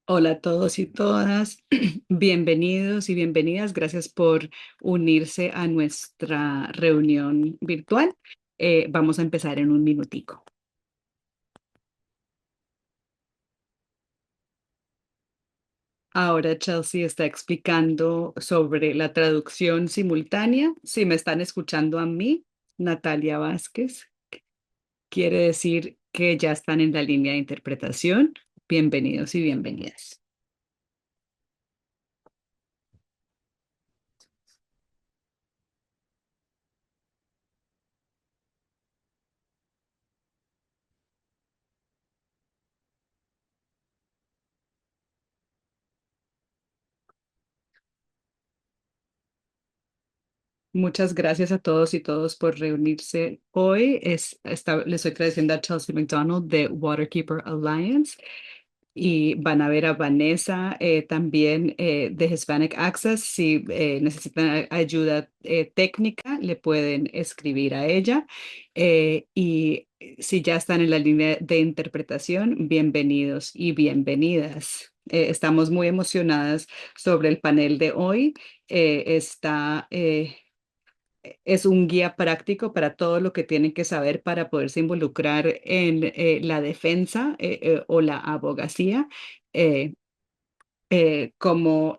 Hola a todos y todas, bienvenidos y bienvenidas. Gracias por unirse a nuestra reunión virtual. Vamos a empezar en un minutico. Ahora Chelsea está explicando sobre la traducción simultánea. Si me están escuchando a mí, Natalia Vázquez, quiere decir que ya están en la línea de interpretación. Bienvenidos y bienvenidas. Muchas gracias a todos y todos por reunirse hoy. Le estoy traduciendo a Chelsea McDonald de Waterkeeper Alliance y van a ver a Vanessa también de Hispanic Access. Si necesitan ayuda técnica, le pueden escribir a ella. Y si ya están en la línea de interpretación, bienvenidos y bienvenidas. Estamos muy emocionadas sobre el panel de hoy. Es un guía práctico para todo lo que tienen que saber para poderse involucrar en la defensa o la abogacía. eh, como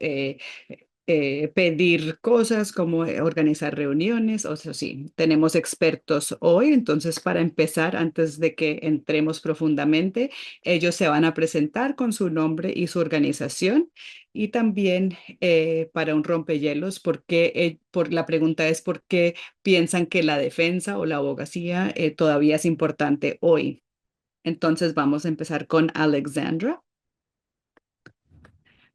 pedir cosas, como organizar reuniones, o sea, sí, tenemos expertos hoy, entonces para empezar, antes de que entremos profundamente, ellos se van a presentar con su nombre y su organización y también para un rompehielos, por la pregunta es por qué piensan que la defensa o la abogacía todavía es importante hoy. Entonces vamos a empezar con Alexandra.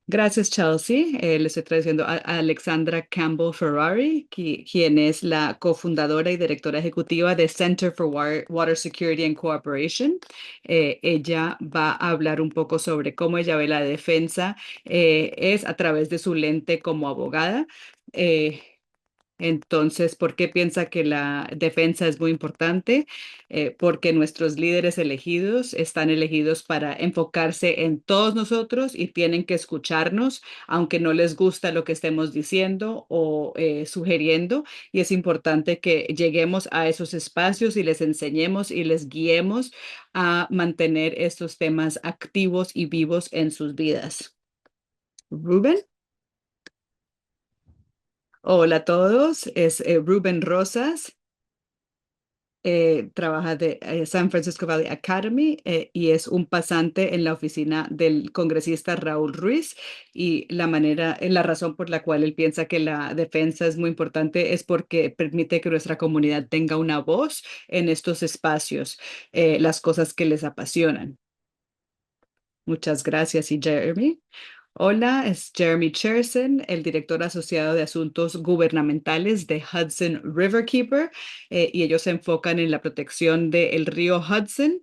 Gracias, Chelsea. Le estoy traduciendo a Alexandra Campbell Ferrari, quien es la cofundadora y directora ejecutiva de Center for Water Security and Cooperation. Ella va a hablar un poco sobre cómo ella ve la defensa, es a través de su lente como abogada. Eh, entonces, ¿por qué piensa que la defensa es muy importante? Porque nuestros líderes elegidos están elegidos para enfocarse en todos nosotros y tienen que escucharnos, aunque no les gusta lo que estemos diciendo o sugiriendo. Y es importante que lleguemos a esos espacios y les enseñemos y les guiemos a mantener estos temas activos y vivos en sus vidas. Rubén. Hola a todos, es Rubén Rosas. Trabaja de San Francisco Valley Academy y es un pasante en la oficina del congresista Raúl Ruiz y la razón por la cual él piensa que la defensa es muy importante es porque permite que nuestra comunidad tenga una voz en estos espacios, las cosas que les apasionan. Muchas gracias, y Jeremy. Hola, es Jeremy Cherson, el director asociado de asuntos gubernamentales de Hudson Riverkeeper, y ellos se enfocan en la protección del río Hudson.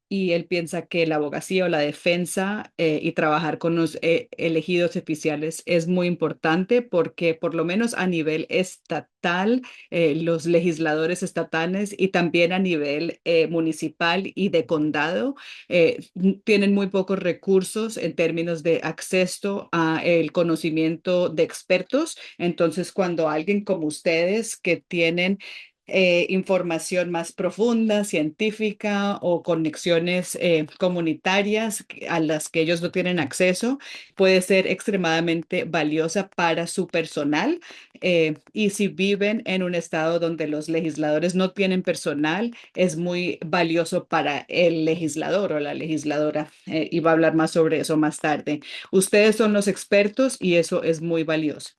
Y él piensa que la abogacía o la defensa y trabajar con los elegidos oficiales es muy importante porque por lo menos a nivel estatal, los legisladores estatales y también a nivel municipal y de condado, tienen muy pocos recursos en términos de acceso a el conocimiento de expertos. Entonces, cuando alguien como ustedes que tienen información más profunda, científica o conexiones comunitarias a las que ellos no tienen acceso, puede ser extremadamente valiosa para su personal. Y si viven en un estado donde los legisladores no tienen personal, es muy valioso para el legislador o la legisladora. Y va a hablar más sobre eso más tarde. Ustedes son los expertos y eso es muy valioso.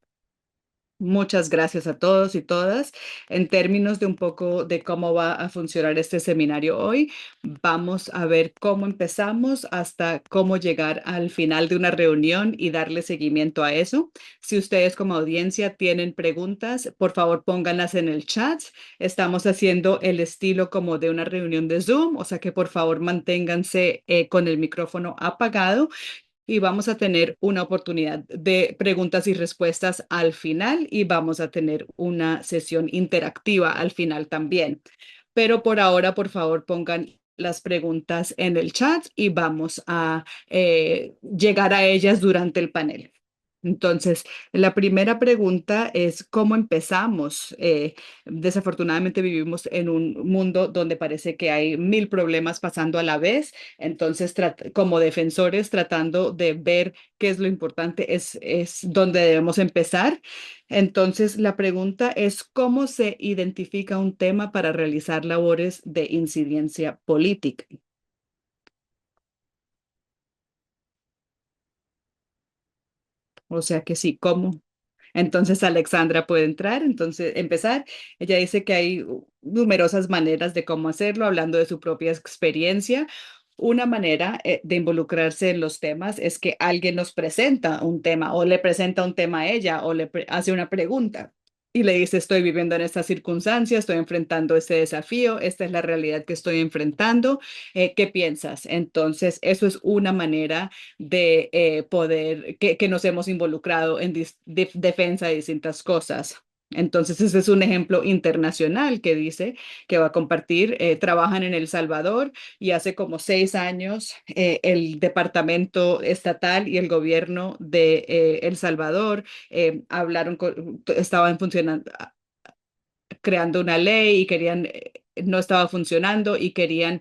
Muchas gracias a todos y todas. En términos de un poco de cómo va a funcionar este seminario hoy, vamos a ver cómo empezamos hasta cómo llegar al final de una reunión y darle seguimiento a eso. Si ustedes como audiencia tienen preguntas, por favor pónganlas en el chat. Estamos haciendo el estilo como de una reunión de Zoom, o sea que por favor manténganse con el micrófono apagado y vamos a tener una oportunidad de preguntas y respuestas al final y vamos a tener una sesión interactiva al final también. Pero por ahora, por favor, pongan las preguntas en el chat y vamos a llegar a ellas durante el panel. Entonces, la primera pregunta es ¿cómo empezamos? Desafortunadamente vivimos en un mundo donde parece que hay mil problemas pasando a la vez. Entonces, como defensores, tratando de ver qué es lo importante, es donde debemos empezar. Entonces, la pregunta es ¿cómo se identifica un tema para realizar labores de incidencia política? O sea que sí, ¿cómo? Entonces Alexandra puede entrar, entonces empezar. Ella dice que hay numerosas maneras de cómo hacerlo, hablando de su propia experiencia. Una manera de involucrarse en los temas es que alguien nos presenta un tema o le presenta un tema a ella o hace una pregunta y le dice, estoy viviendo en esta circunstancia, estoy enfrentando este desafío, esta es la realidad que estoy enfrentando, ¿qué piensas? Entonces, eso es una manera de poder, que nos hemos involucrado en defensa de distintas cosas. Entonces, ese es un ejemplo internacional que dice que va a compartir. Trabajan en El Salvador y hace como 6 años el Departamento Estatal y el gobierno de El Salvador estaban funcionando, creando una ley y querían, no estaba funcionando y querían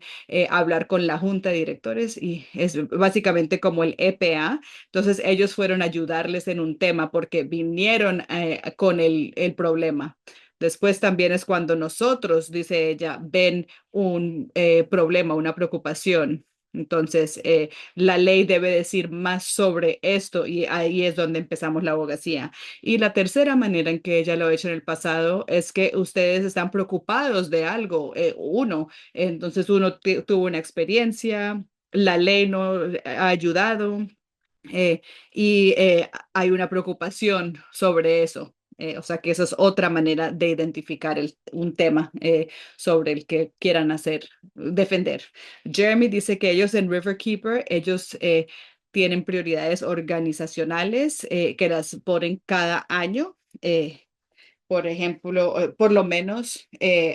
hablar con la junta de directores y es básicamente como el EPA. Entonces ellos fueron a ayudarles en un tema porque vinieron con el problema. Después también es cuando nosotros, dice ella, ven un problema, una preocupación. Entonces, la ley debe decir más sobre esto y ahí es donde empezamos la abogacía. Y la tercera manera en que ella lo ha hecho en el pasado es que ustedes están preocupados de algo, entonces uno tuvo una experiencia, la ley no ha ayudado eh, y hay una preocupación sobre eso. O sea que esa es otra manera de identificar un tema sobre el que quieran defender. Jeremy dice que ellos en Riverkeeper, ellos tienen prioridades organizacionales que las ponen cada año. Por ejemplo, por lo menos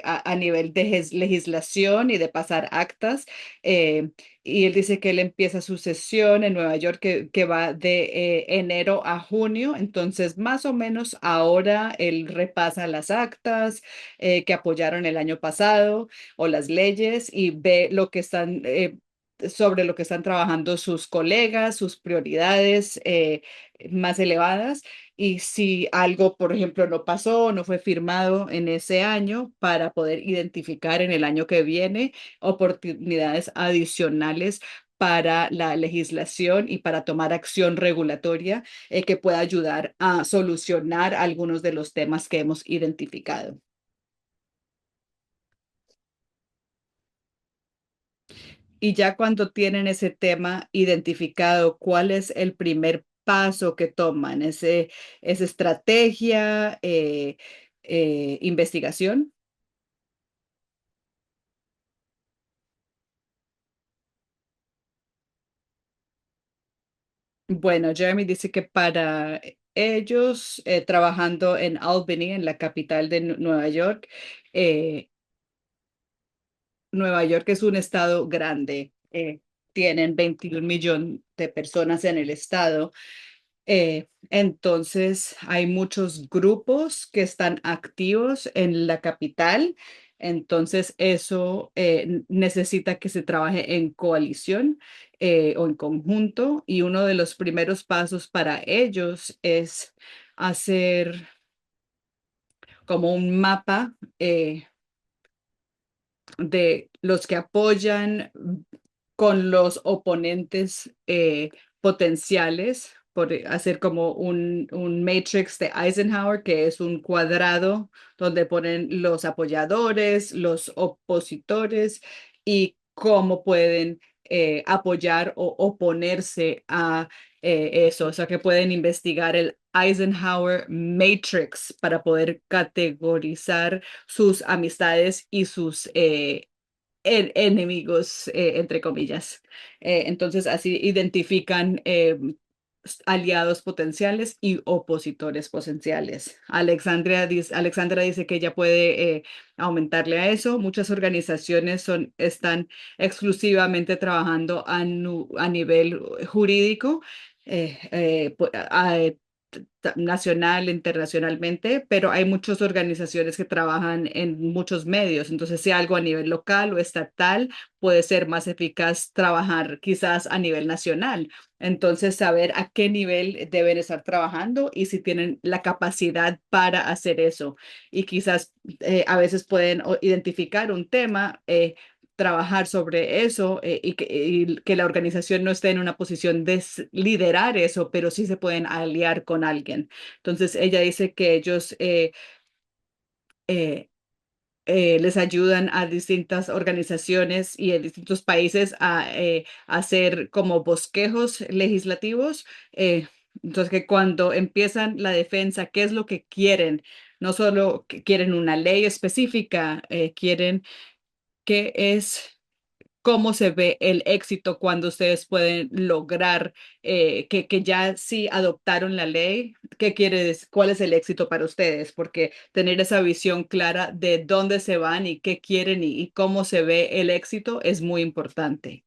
a nivel de legislación y de pasar actas. eh, y él dice que él empieza su sesión en Nueva York que va de enero a junio. Entonces, más o menos ahora él repasa las actas que apoyaron el año pasado o las leyes y ve lo que están... sobre lo que están trabajando sus colegas, sus prioridades más elevadas y si algo, por ejemplo, no pasó, no fue firmado en ese año para poder identificar en el año que viene oportunidades adicionales para la legislación y para tomar acción regulatoria que pueda ayudar a solucionar algunos de los temas que hemos identificado. Y ya cuando tienen ese tema identificado, ¿cuál es el primer paso que toman? ¿Es estrategia, investigación? Bueno, Jeremy dice que para ellos, trabajando en Albany, en la capital de Nueva York, eh, Nueva York es un estado grande, tienen 21 millones de personas en el estado. Entonces, hay muchos grupos que están activos en la capital. Entonces, eso necesita que se trabaje en coalición o en conjunto. Y uno de los primeros pasos para ellos es hacer como un mapa de los que apoyan con los oponentes potenciales, por hacer como un matrix de Eisenhower, que es un cuadrado donde ponen los apoyadores, los opositores y cómo pueden apoyar o oponerse a eso. O sea, que pueden investigar el Eisenhower Matrix para poder categorizar sus amistades y sus enemigos, entre comillas. Entonces, así identifican aliados potenciales y opositores potenciales. Alexandra dice que ella puede aumentarle a eso. Muchas organizaciones están exclusivamente trabajando a nivel jurídico. Nacional, internacionalmente, pero hay muchas organizaciones que trabajan en muchos medios. Entonces, si algo a nivel local o estatal puede ser más eficaz trabajar quizás a nivel nacional. Entonces, saber a qué nivel deben estar trabajando y si tienen la capacidad para hacer eso. Y quizás a veces pueden identificar un tema. Trabajar sobre eso y que la organización no esté en una posición de liderar eso, pero sí se pueden aliar con alguien. Entonces, ella dice que ellos eh, les ayudan a distintas organizaciones y en distintos países a hacer como bosquejos legislativos. Entonces, que cuando empiezan la defensa, ¿qué es lo que quieren? No solo que quieren una ley específica, quieren qué es cómo se ve el éxito cuando ustedes pueden lograr que ya sí adoptaron la ley. ¿Qué quiere decir? ¿Cuál es el éxito para ustedes? Porque tener esa visión clara de dónde se van y qué quieren y cómo se ve el éxito es muy importante.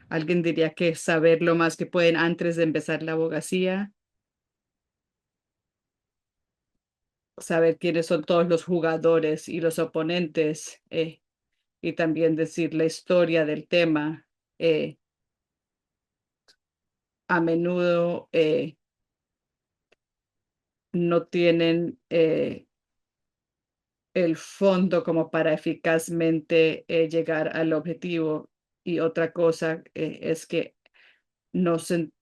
Alguien diría que saber lo más que pueden antes de empezar la abogacía, saber quiénes son todos los jugadores y los oponentes, y también decir la historia del tema. A menudo no tienen el fondo como para eficazmente llegar al objetivo. Y otra cosa es que no se,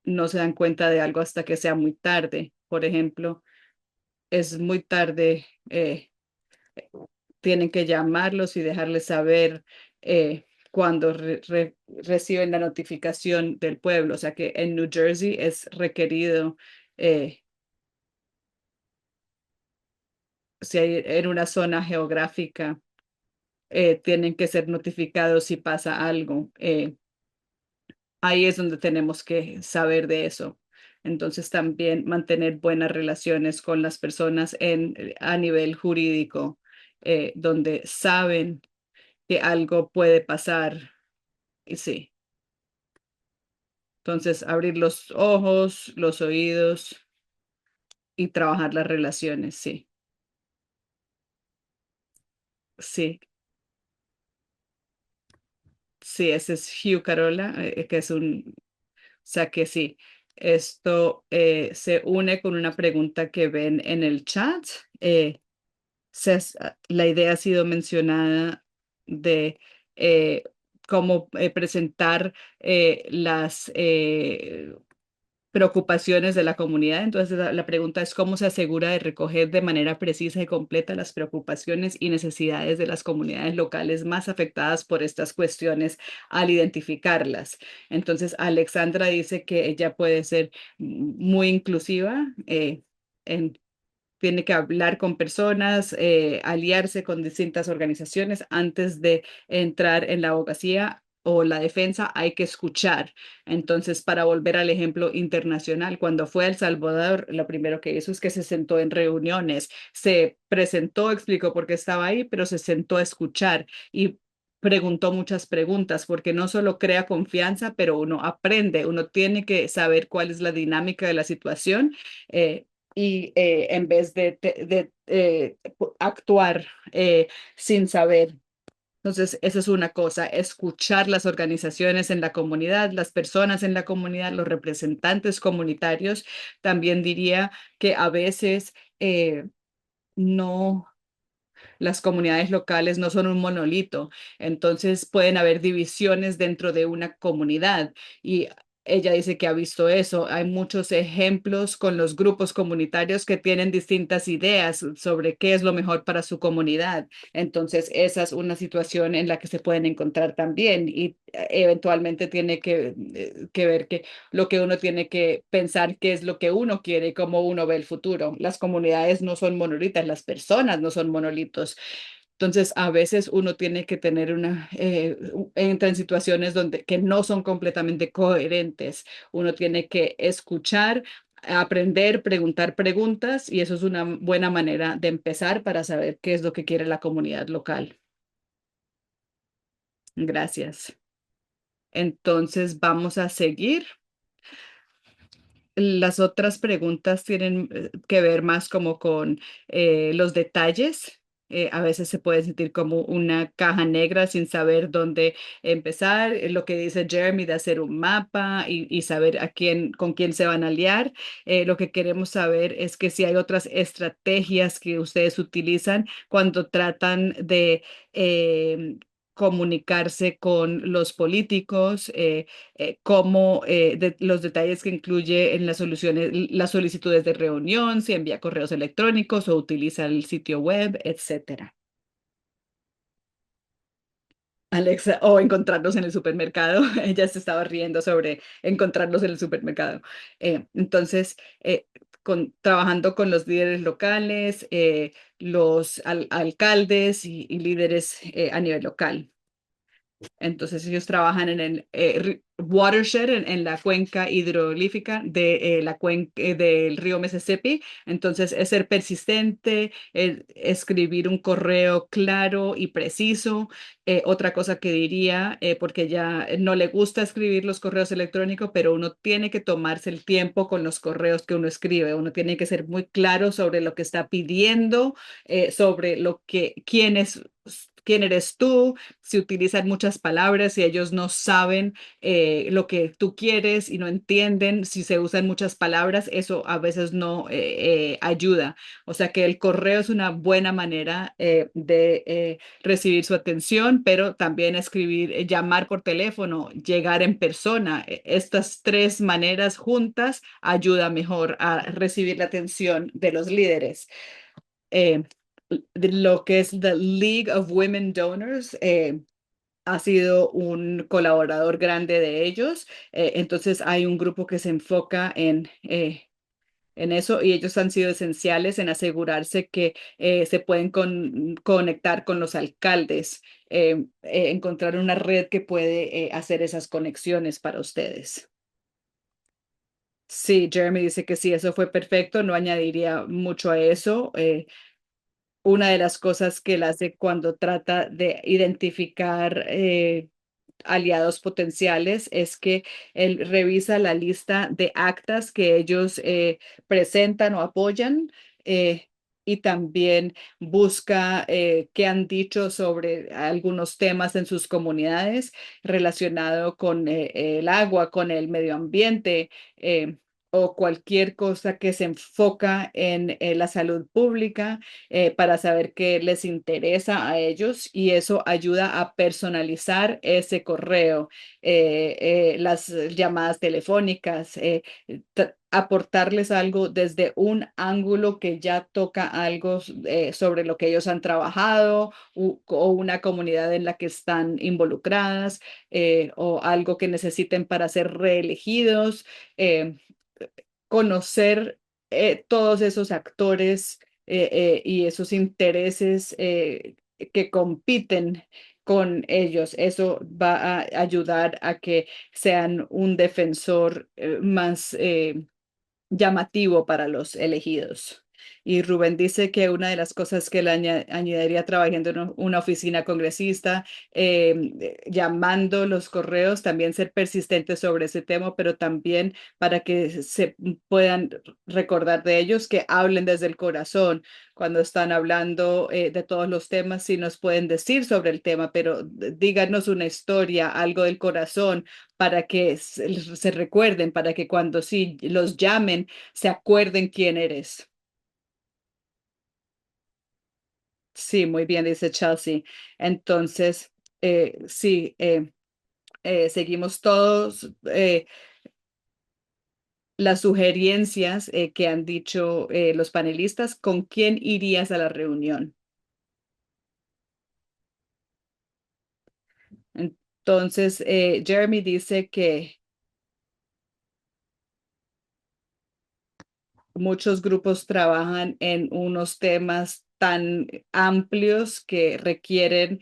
no se dan cuenta de algo hasta que sea muy tarde. Por ejemplo, es muy tarde, tienen que llamarlos y dejarles saber cuando reciben la notificación del pueblo. O sea que en New Jersey es requerido. Si hay en una zona geográfica, tienen que ser notificados si pasa algo. Ahí es donde tenemos que saber de eso. Entonces también mantener buenas relaciones con las personas a nivel jurídico, donde saben que algo puede pasar. Y sí, entonces abrir los ojos, los oídos y trabajar las relaciones. Sí, sí, sí, ese es Hugh Carola, que es un. O sea que sí, esto se une con una pregunta que ven en el chat. La idea ha sido mencionada de cómo presentar las preocupaciones de la comunidad. Entonces, la pregunta es cómo se asegura de recoger de manera precisa y completa las preocupaciones y necesidades de las comunidades locales más afectadas por estas cuestiones al identificarlas. Entonces, Alexandra dice que ella puede ser muy inclusiva. En Tiene que hablar con personas, aliarse con distintas organizaciones antes de entrar en la abogacía o la defensa, hay que escuchar. Entonces, para volver al ejemplo internacional, cuando fue a El Salvador, lo primero que hizo es que se sentó en reuniones, se presentó, explicó por qué estaba ahí, pero se sentó a escuchar y preguntó muchas preguntas, porque no solo crea confianza, pero uno aprende, uno tiene que saber cuál es la dinámica de la situación. Y en vez de actuar sin saber. Entonces, esa es una cosa, escuchar las organizaciones en la comunidad, las personas en la comunidad, los representantes comunitarios. También diría que a veces no, las comunidades locales no son un monolito, entonces pueden haber divisiones dentro de una comunidad y ella dice que ha visto eso. Hay muchos ejemplos con los grupos comunitarios que tienen distintas ideas sobre qué es lo mejor para su comunidad. Entonces, esa es una situación en la que se pueden encontrar también y eventualmente tiene que ver que lo que uno tiene que pensar qué es lo que uno quiere y cómo uno ve el futuro. Las comunidades no son monolitas, las personas no son monolitos. Entonces, a veces uno tiene que tener entra en situaciones donde que no son completamente coherentes. Uno tiene que escuchar, aprender, preguntar preguntas y eso es una buena manera de empezar para saber qué es lo que quiere la comunidad local. Gracias. Entonces, vamos a seguir. Las otras preguntas tienen que ver más como con los detalles. A veces se puede sentir como una caja negra sin saber dónde empezar. Lo que dice Jeremy de hacer un mapa y saber con quién se van a aliar. Lo que queremos saber es que si hay otras estrategias que ustedes utilizan cuando tratan de comunicarse con los políticos. Como los detalles que incluye en las soluciones, las solicitudes de reunión, si envía correos electrónicos o utiliza el sitio web, etcétera. Alexa, o encontrarnos en el supermercado. Ella se estaba riendo sobre encontrarnos en el supermercado. Entonces, trabajando con los líderes locales, los alcaldes y líderes a nivel local. Entonces ellos trabajan en el watershed, en la cuenca hidrolífica del río Mississippi. Entonces es ser persistente, escribir un correo claro y preciso. Otra cosa que diría, porque ya no le gusta escribir los correos electrónicos, pero uno tiene que tomarse el tiempo con los correos que uno escribe. Uno tiene que ser muy claro sobre lo que está pidiendo, sobre quién eres tú, si utilizan muchas palabras y ellos no saben lo que tú quieres y no entienden si se usan muchas palabras, eso a veces no ayuda. O sea que el correo es una buena manera de recibir su atención, pero también escribir, llamar por teléfono, llegar en persona. Estas tres maneras juntas ayuda mejor a recibir la atención de los líderes. Eh, de lo que es the League of Women Donors, ha sido un colaborador grande de ellos. Entonces hay un grupo que se enfoca en eso y ellos han sido esenciales en asegurarse que se pueden conectar con los alcaldes, encontrar una red que puede hacer esas conexiones para ustedes. Sí, Jeremy dice que sí, eso fue perfecto, no añadiría mucho a eso. Una de las cosas que él hace cuando trata de identificar aliados potenciales es que él revisa la lista de actas que ellos presentan o apoyan, eh, y también busca qué han dicho sobre algunos temas en sus comunidades relacionado con el agua, con el medio ambiente. O cualquier cosa que se enfoca en la salud pública, para saber qué les interesa a ellos y eso ayuda a personalizar ese correo, las llamadas telefónicas, aportarles algo desde un ángulo que ya toca algo sobre lo que ellos han trabajado o una comunidad en la que están involucradas, o algo que necesiten para ser reelegidos. eh, Conocer todos esos actores y esos intereses que compiten con ellos. Eso va a ayudar a que sean un defensor más llamativo para los elegidos. Y Rubén dice que una de las cosas que le añadiría trabajando en una oficina congresista, llamando los correos, también ser persistente sobre ese tema, pero también para que se puedan recordar de ellos que hablen desde el corazón cuando están hablando de todos los temas, si nos pueden decir sobre el tema, pero díganos una historia, algo del corazón para que se recuerden, para que cuando sí los llamen, se acuerden quién eres. Sí, muy bien, dice Chelsea. Entonces, sí, seguimos todos. las sugerencias que han dicho los panelistas, ¿con quién irías a la reunión? Entonces, Jeremy dice que muchos grupos trabajan en unos temas tan amplios que requieren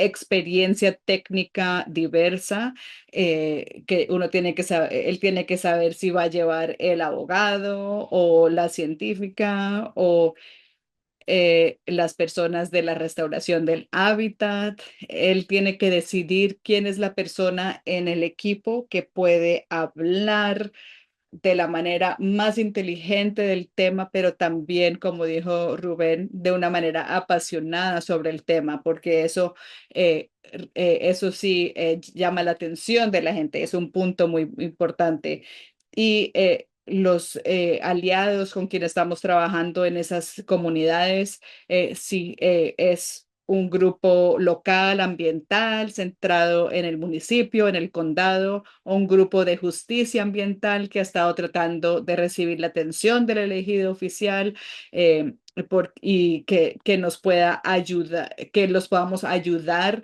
experiencia técnica diversa, que uno tiene que saber, él tiene que saber si va a llevar el abogado o la científica o las personas de la restauración del hábitat. Él tiene que decidir quién es la persona en el equipo que puede hablar de la manera más inteligente del tema, pero también, como dijo Rubén, de una manera apasionada sobre el tema, porque eso sí llama la atención de la gente, es un punto muy importante. Y los aliados con quienes estamos trabajando en esas comunidades, sí, es un grupo local, ambiental, centrado en el municipio, en el condado, o un grupo de justicia ambiental que ha estado tratando de recibir la atención del elegido oficial y que nos pueda ayudar, que los podamos ayudar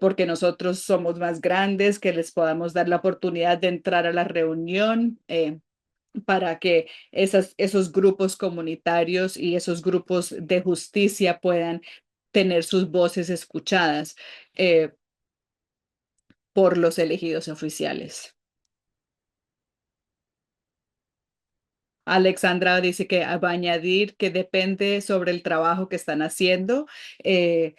porque nosotros somos más grandes, que les podamos dar la oportunidad de entrar a la reunión. Para que esos grupos comunitarios y esos grupos de justicia puedan tener sus voces escuchadas por los elegidos oficiales. Alexandra dice que va a añadir que depende sobre el trabajo que están haciendo. Eh,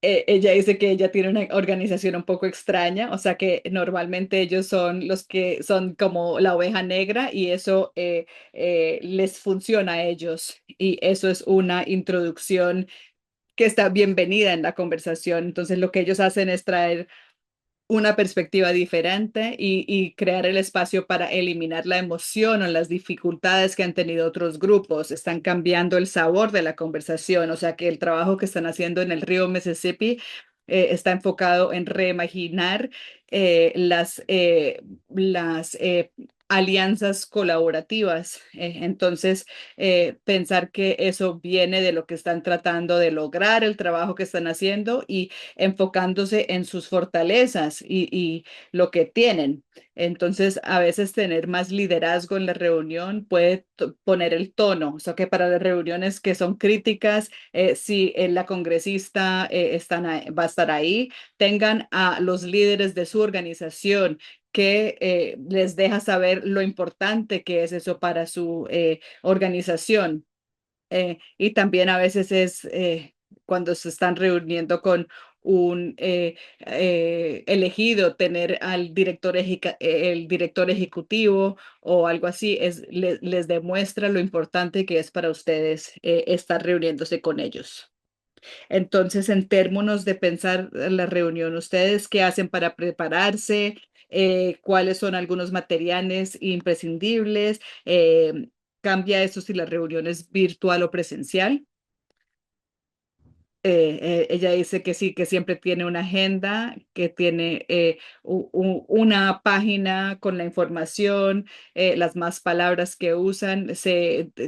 ella dice que ella tiene una organización un poco extraña, o sea que normalmente ellos son los que son como la oveja negra y eso les funciona a ellos. Y eso es una introducción que está bienvenida en la conversación. Entonces lo que ellos hacen es traer una perspectiva diferente y crear el espacio para eliminar la emoción o las dificultades que han tenido otros grupos. Están cambiando el sabor de la conversación, o sea que el trabajo que están haciendo en el río Mississippi está enfocado en reimaginar las alianzas colaborativas. Entonces, pensar que eso viene de lo que están tratando de lograr, el trabajo que están haciendo y enfocándose en sus fortalezas y lo que tienen. Entonces, a veces tener más liderazgo en la reunión puede poner el tono, o sea que para las reuniones que son críticas, si la congresista va a estar ahí, tengan a los líderes de su organización que les deja saber lo importante que es eso para su organización. Y también a veces es cuando se están reuniendo con un elegido, tener al el director ejecutivo o algo así, les demuestra lo importante que es para ustedes estar reuniéndose con ellos. Entonces, en términos de pensar en la reunión, ¿ustedes qué hacen para prepararse? ¿Cuáles son algunos materiales imprescindibles? ¿Cambia eso si la reunión es virtual o presencial? Ella dice que sí, que siempre tiene una agenda, que tiene una página con la información, las más palabras que usan,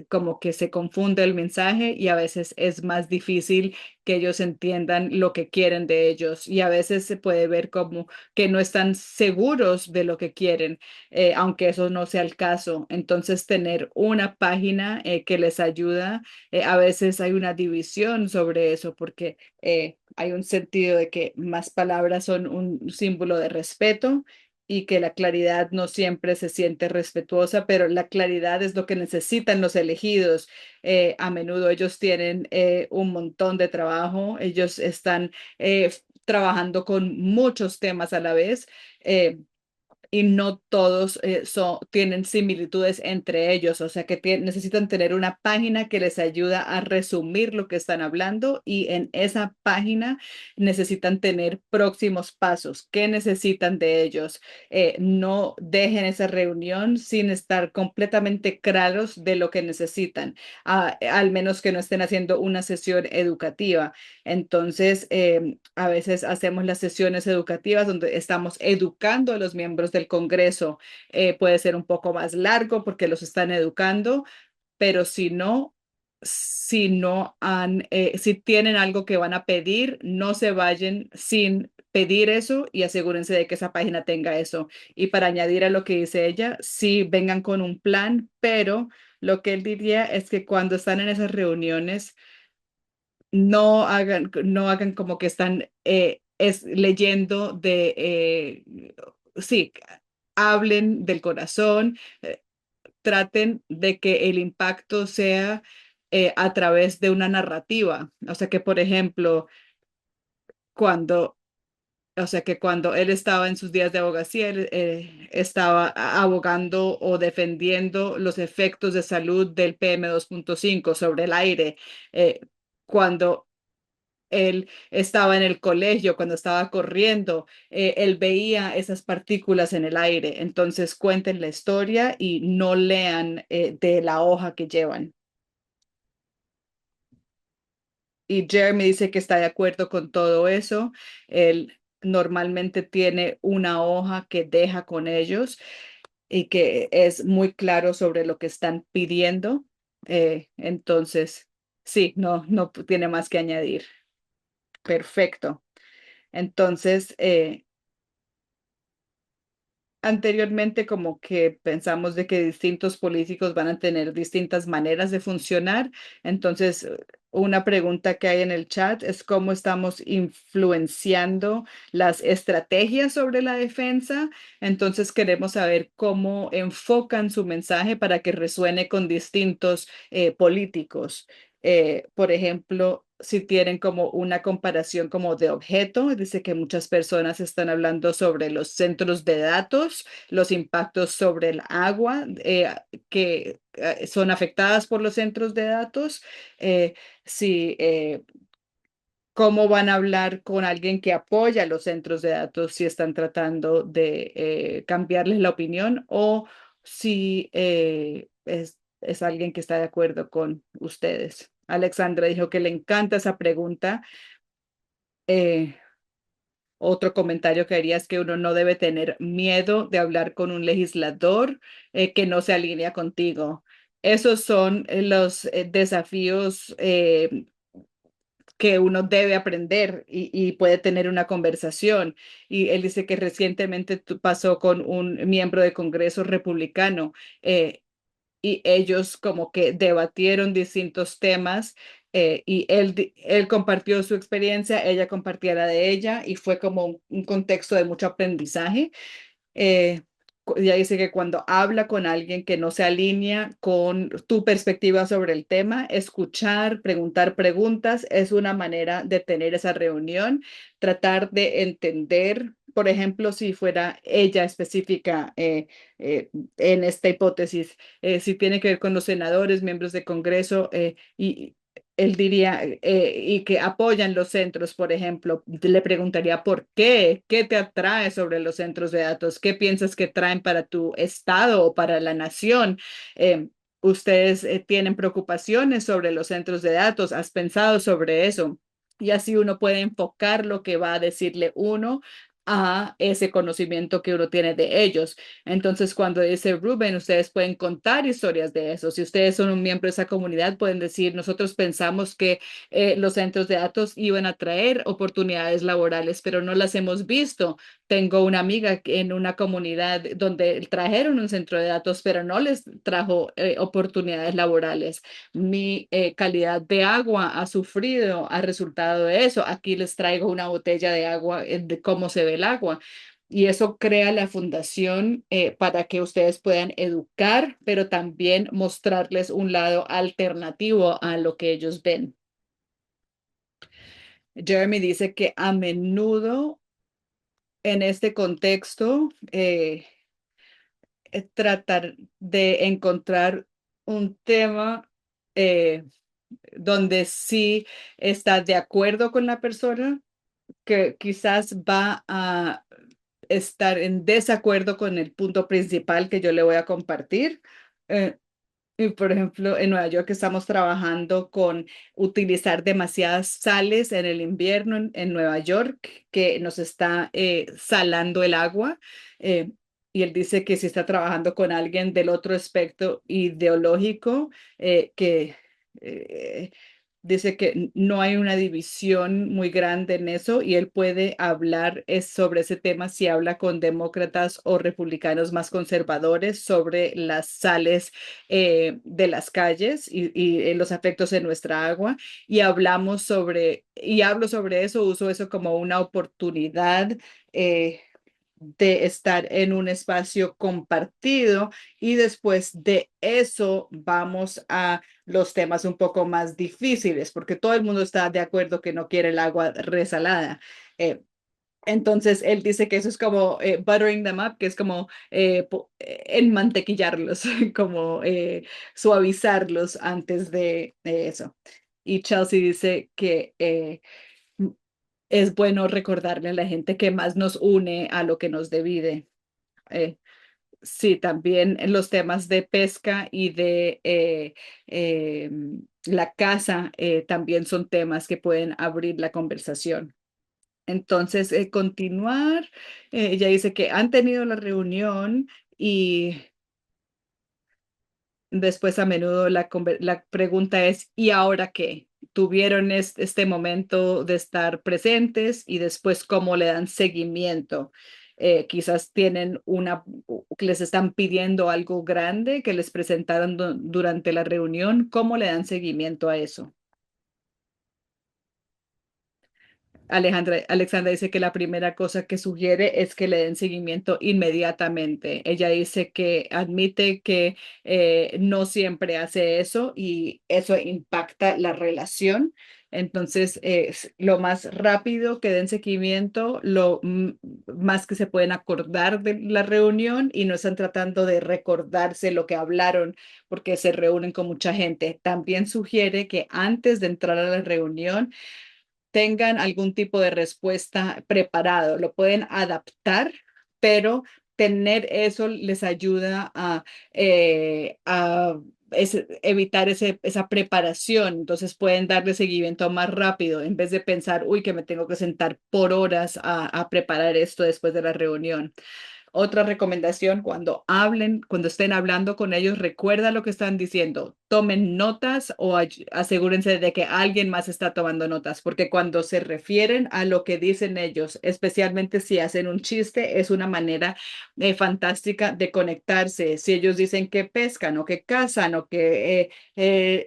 como que se confunde el mensaje y a veces es más difícil que ellos entiendan lo que quieren de ellos y a veces se puede ver como que no están seguros de lo que quieren, aunque eso no sea el caso. Entonces, tener una página que les ayuda a veces hay una división sobre eso porque hay un sentido de que más palabras son un símbolo de respeto y que la claridad no siempre se siente respetuosa, pero la claridad es lo que necesitan los elegidos. A menudo ellos tienen un montón de trabajo, ellos están trabajando con muchos temas a la vez. y no todos tienen similitudes entre ellos, o sea que necesitan tener una página que les ayuda a resumir lo que están hablando y en esa página necesitan tener próximos pasos. ¿Qué necesitan de ellos? No dejen esa reunión sin estar completamente claros de lo que necesitan, al menos que no estén haciendo una sesión educativa. Entonces, a veces hacemos las sesiones educativas donde estamos educando a los miembros del Congreso. Puede ser un poco más largo porque los están educando, pero si tienen algo que van a pedir, no se vayan sin pedir eso y asegúrense de que esa página tenga eso. Y para añadir a lo que dice ella, sí vengan con un plan, pero lo que él diría es que cuando están en esas reuniones, no hagan como que están leyendo sí, hablen del corazón, traten de que el impacto sea a través de una narrativa. O sea que, por ejemplo, cuando, o sea que cuando él estaba en sus días de abogacía, él estaba abogando o defendiendo los efectos de salud del PM 2.5 sobre el aire. Cuando él estaba en el colegio, cuando estaba corriendo, él veía esas partículas en el aire. Entonces cuenten la historia y no lean de la hoja que llevan. Y Jeremy dice que está de acuerdo con todo eso. Él normalmente tiene una hoja que deja con ellos y que es muy claro sobre lo que están pidiendo. Entonces, sí, no tiene más que añadir. Perfecto. Entonces, anteriormente como que pensamos de que distintos políticos van a tener distintas maneras de funcionar. Entonces, una pregunta que hay en el chat es cómo estamos influenciando las estrategias sobre la defensa. Entonces, queremos saber cómo enfocan su mensaje para que resuene con distintos políticos. Por ejemplo, si tienen como una comparación como de objeto, dice que muchas personas están hablando sobre los centros de datos, los impactos sobre el agua que son afectadas por los centros de datos. Si cómo van a hablar con alguien que apoya los centros de datos si están tratando de cambiarles la opinión o si es alguien que está de acuerdo con ustedes. Alexandra dijo que le encanta esa pregunta. Eh, Otro comentario que haría es que uno no debe tener miedo de hablar con un legislador que no se alinea contigo. Esos son los desafíos que uno debe aprender y puede tener una conversación. Y él dice que recientemente pasó con un miembro de Congreso republicano y ellos como que debatieron distintos temas y él compartió su experiencia, ella compartía la de ella y fue como un contexto de mucho aprendizaje. Ella dice que cuando habla con alguien que no se alinea con tu perspectiva sobre el tema, escuchar, preguntar preguntas es una manera de tener esa reunión, tratar de entender, por ejemplo, si fuera ella específica en esta hipótesis, si tiene que ver con los senadores, miembros de Congreso y él diría, y que apoyan los centros, por ejemplo, le preguntaría por qué te atrae sobre los centros de datos, qué piensas que traen para tu estado o para la nación. Eh, ¿Ustedes tienen preocupaciones sobre los centros de datos? ¿Has pensado sobre eso? Y así uno puede enfocar lo que va a decirle uno a ese conocimiento que uno tiene de ellos. Entonces, cuando dice Rubén, ustedes pueden contar historias de eso. Si ustedes son un miembro de esa comunidad, pueden decir, nosotros pensamos que los centros de datos iban a traer oportunidades laborales, pero no las hemos visto. Tengo una amiga en una comunidad donde trajeron un centro de datos, pero no les trajo oportunidades laborales. Mi calidad de agua ha sufrido, ha resultado de eso. Aquí les traigo una botella de agua, de cómo se ve el agua. Y eso crea la fundación para que ustedes puedan educar, pero también mostrarles un lado alternativo a lo que ellos ven. Jeremy dice que a menudo en este contexto, tratar de encontrar un tema eh, donde sí está de acuerdo con la persona, que quizás va a estar en desacuerdo con el punto principal que yo le voy a compartir. Eh, y por ejemplo, en Nueva York estamos trabajando con utilizar demasiadas sales en el invierno en Nueva York, que nos está salando el agua. eh, y él dice que si está trabajando con alguien del otro espectro ideológico, que eh, dice que no hay una división muy grande en eso y él puede hablar sobre ese tema si habla con demócratas o republicanos más conservadores sobre las sales de las calles y los efectos en nuestra agua. Y hablamos sobre, y hablo sobre eso, uso eso como una oportunidad. De estar en un espacio compartido y después de eso vamos a los temas un poco más difíciles, porque todo el mundo está de acuerdo que no quiere el agua resalada. Entonces, él dice que eso es como buttering them up, que es como enmantequillarlos, como suavizarlos antes de eso. Y Chelsea dice que es bueno recordarle a la gente que más nos une a lo que nos divide. Eh, sí, también en los temas de pesca y de la caza también son temas que pueden abrir la conversación. Entonces, continuar, ella dice que han tenido la reunión y después a menudo la pregunta es, ¿y ahora qué? Tuvieron este momento de estar presentes y después cómo le dan seguimiento. Quizás tienen que les están pidiendo algo grande que les presentaron durante la reunión. ¿Cómo le dan seguimiento a eso? Alexandra dice que la primera cosa que sugiere es que le den seguimiento inmediatamente. Ella dice que admite que no siempre hace eso y eso impacta la relación. Entonces, lo más rápido que den seguimiento, más que se pueden acordar de la reunión y no están tratando de recordarse lo que hablaron porque se reúnen con mucha gente. También sugiere que antes de entrar a la reunión, tengan algún tipo de respuesta preparado. Lo pueden adaptar, pero tener eso les ayuda a evitar esa preparación. Entonces pueden darle seguimiento más rápido en vez de pensar, uy, que me tengo que sentar por horas a preparar esto después de la reunión. Otra recomendación, cuando estén hablando con ellos, recuerda lo que están diciendo. Tomen notas o asegúrense de que alguien más está tomando notas, porque cuando se refieren a lo que dicen ellos, especialmente si hacen un chiste, es una manera fantástica de conectarse. Si ellos dicen que pescan o que cazan o que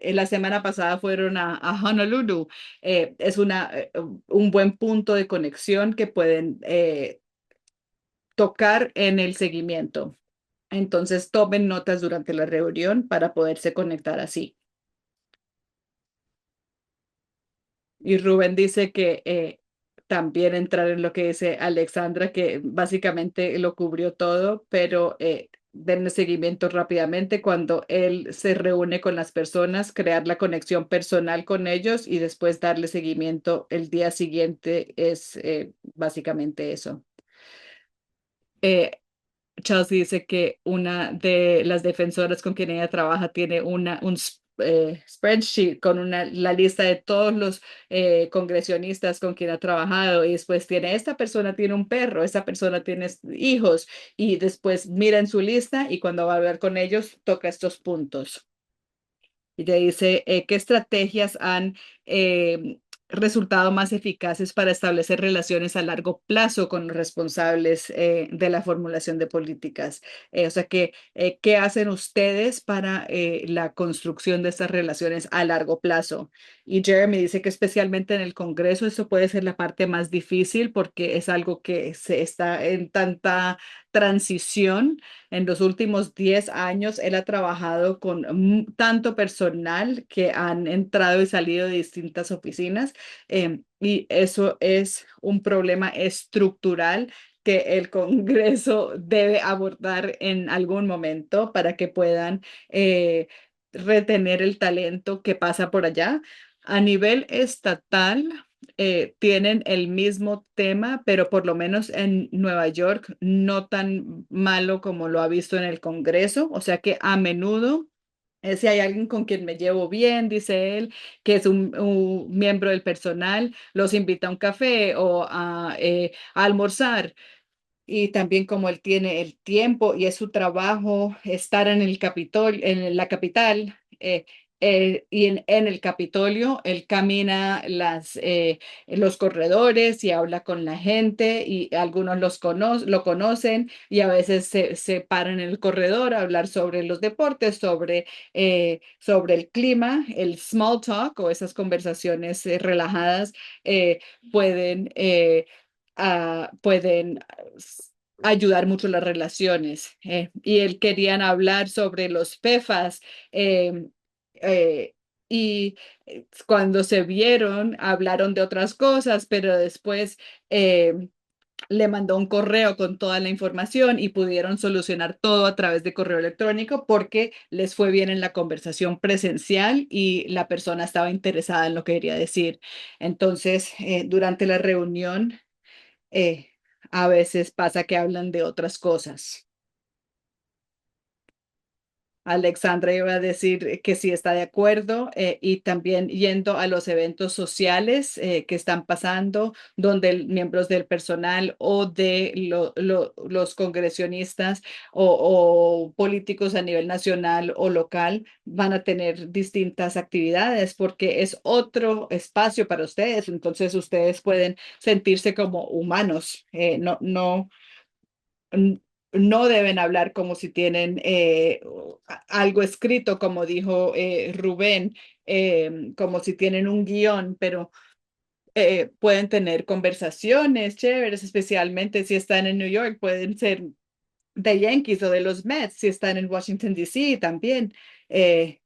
la semana pasada fueron a Honolulu, es un buen punto de conexión que pueden tocar en el seguimiento. Entonces, tomen notas durante la reunión para poderse conectar así. Y Rubén dice que también entrar en lo que dice Alexandra, que básicamente lo cubrió todo, pero denle seguimiento rápidamente cuando él se reúne con las personas, crear la conexión personal con ellos y después darle seguimiento el día siguiente es básicamente eso. Eh, Chelsea dice que una de las defensoras con quien ella trabaja tiene spreadsheet con la lista de todos los congresionistas con quien ha trabajado y después esta persona tiene un perro, esta persona tiene hijos y después mira en su lista y cuando va a hablar con ellos toca estos puntos. Y te dice qué estrategias han resultado más eficaces para establecer relaciones a largo plazo con los responsables de la formulación de políticas. O sea, ¿qué hacen ustedes para la construcción de estas relaciones a largo plazo? Y Jeremy dice que especialmente en el Congreso eso puede ser la parte más difícil porque es algo que se está en tanta transición. En los últimos 10 años, él ha trabajado con tanto personal que han entrado y salido de distintas oficinas y eso es un problema estructural que el Congreso debe abordar en algún momento para que puedan eh, retener el talento que pasa por allá. A nivel estatal, tienen el mismo tema, pero por lo menos en Nueva York no tan malo como lo ha visto en el Congreso. O sea que a menudo, si hay alguien con quien me llevo bien, dice él, que es un miembro del personal, los invita a un café o a almorzar. Y también como él tiene el tiempo y es su trabajo estar en el Capitolio, en la capital, y en el Capitolio, él camina los corredores y habla con la gente y algunos lo conocen y a veces se paran en el corredor a hablar sobre los deportes, sobre el clima, el small talk o esas conversaciones relajadas pueden... pueden ayudar mucho las relaciones. Y él querían hablar sobre los PFAS eh, eh, y cuando se vieron hablaron de otras cosas, pero después le mandó un correo con toda la información y pudieron solucionar todo a través de correo electrónico porque les fue bien en la conversación presencial y la persona estaba interesada en lo que quería decir. Entonces, durante la reunión, eh, a veces pasa que hablan de otras cosas. Alexandra iba a decir que sí está de acuerdo y también yendo a los eventos sociales que están pasando, donde miembros del personal o de los congresionistas o políticos a nivel nacional o local van a tener distintas actividades porque es otro espacio para ustedes. Entonces ustedes pueden sentirse como humanos, n- no deben hablar como si tienen algo escrito, como dijo Rubén, como si tienen un guión, pero pueden tener conversaciones chéveres, especialmente si están en New York, pueden ser de Yankees o de los Mets, si están en Washington, D.C. también. Eh,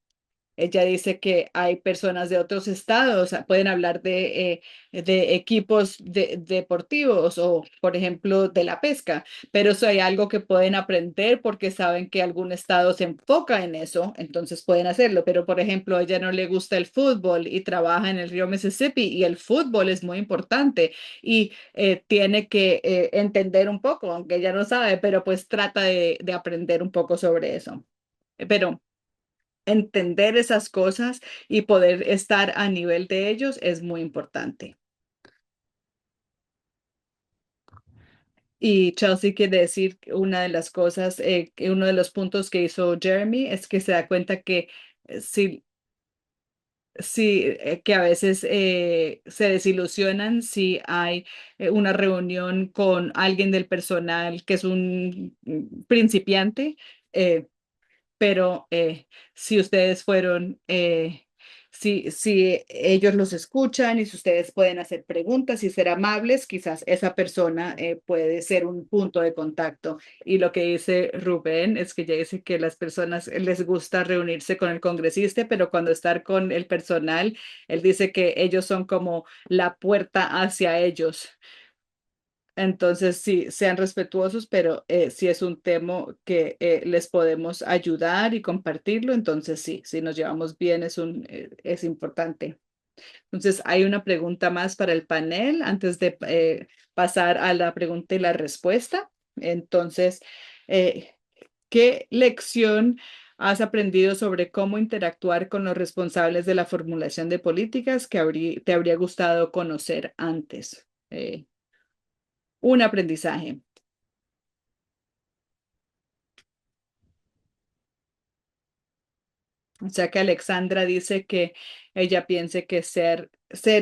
Ella dice que hay personas de otros estados, pueden hablar de equipos deportivos o, por ejemplo, de la pesca, pero eso hay algo que pueden aprender porque saben que algún estado se enfoca en eso, entonces pueden hacerlo. Pero, por ejemplo, a ella no le gusta el fútbol y trabaja en el río Mississippi y el fútbol es muy importante y tiene que entender un poco, aunque ella no sabe, pero pues trata de aprender un poco sobre eso. Pero entender esas cosas y poder estar a nivel de ellos es muy importante. Y Chelsea quiere decir que una de las cosas, que uno de los puntos que hizo Jeremy es que se da cuenta que sí, sí, que a veces se desilusionan si hay una reunión con alguien del personal que es un principiante. eh, pero si ustedes fueron, si ellos los escuchan y si ustedes pueden hacer preguntas y ser amables, quizás esa persona puede ser un punto de contacto. Y lo que dice Rubén es que ya dice que las personas les gusta reunirse con el congresista, pero cuando estar con el personal, él dice que ellos son como la puerta hacia ellos. Entonces, sí, sean respetuosos, pero si es un tema que les podemos ayudar y compartirlo, entonces sí, si nos llevamos bien es importante. Entonces, hay una pregunta más para el panel antes de pasar a la pregunta y la respuesta. Entonces, eh, ¿qué lección has aprendido sobre cómo interactuar con los responsables de la formulación de políticas que te habría gustado conocer antes? Un aprendizaje. O sea que Alexandra dice que ella piensa que ser